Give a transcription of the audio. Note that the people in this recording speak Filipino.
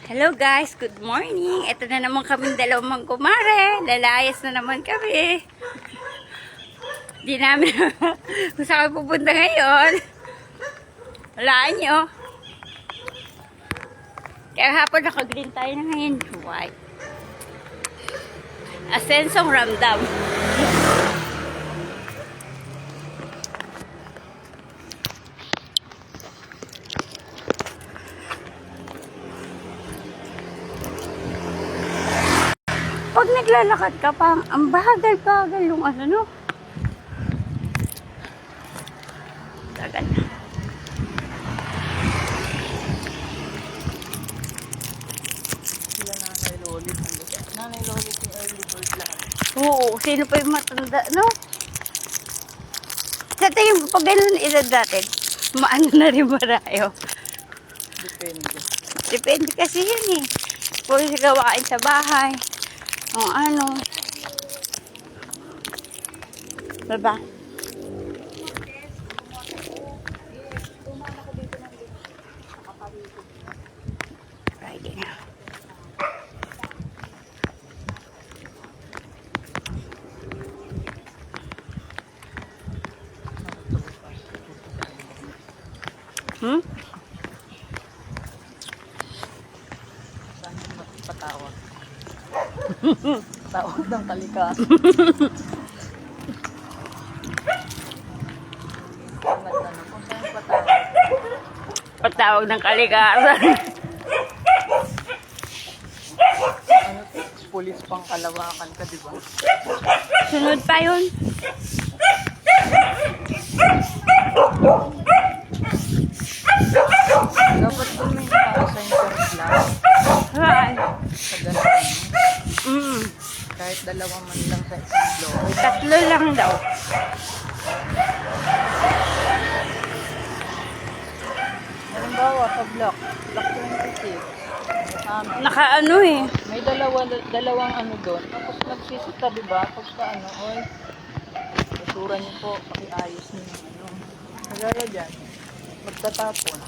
Hello guys, good morning. Ito na naman kaming dalawang kumare. Lalayas na naman kami. Di namin kung saan kami pupunta ngayon. Walaan nyo. Kaya hapon naka-green tayo na ngayon. White. Asensong Ramdam. Pag naglalakad ka pa, ang bagal-bagal yung ano. Tagal na. Sila Nanay Lolit. Nanay Lolit yung early bird lang. Oo, sino pa yung matanda, no? Sa tingin ko, pag ganun edad natin, maano na rin ba tayo? Depende. Depende kasi yun eh. Puro sa gawain sa bahay. O ano. Diba? Friday na. Hmm? Saan yung patawag? Tawag ng kalikasan. Tanong kung saan yung patawag. Patawag ng kalikasan. Ano to? Pulis pang Kalawakan ka, di ba? Sunod pa yun. Dapat kung may naka-assign ka class Ay. sa dalawa. Mm. Kahit dalawa man lang sa isang block. Tatlo lang daw. Halimbawa sa block 26. Nakaano eh. May dalawang ano doon. Tapos nagsisita, di ba? Pagka ano, oy, basura niyo po, pakiayos niyo yung ano. Kagaya dyan, magtatapon.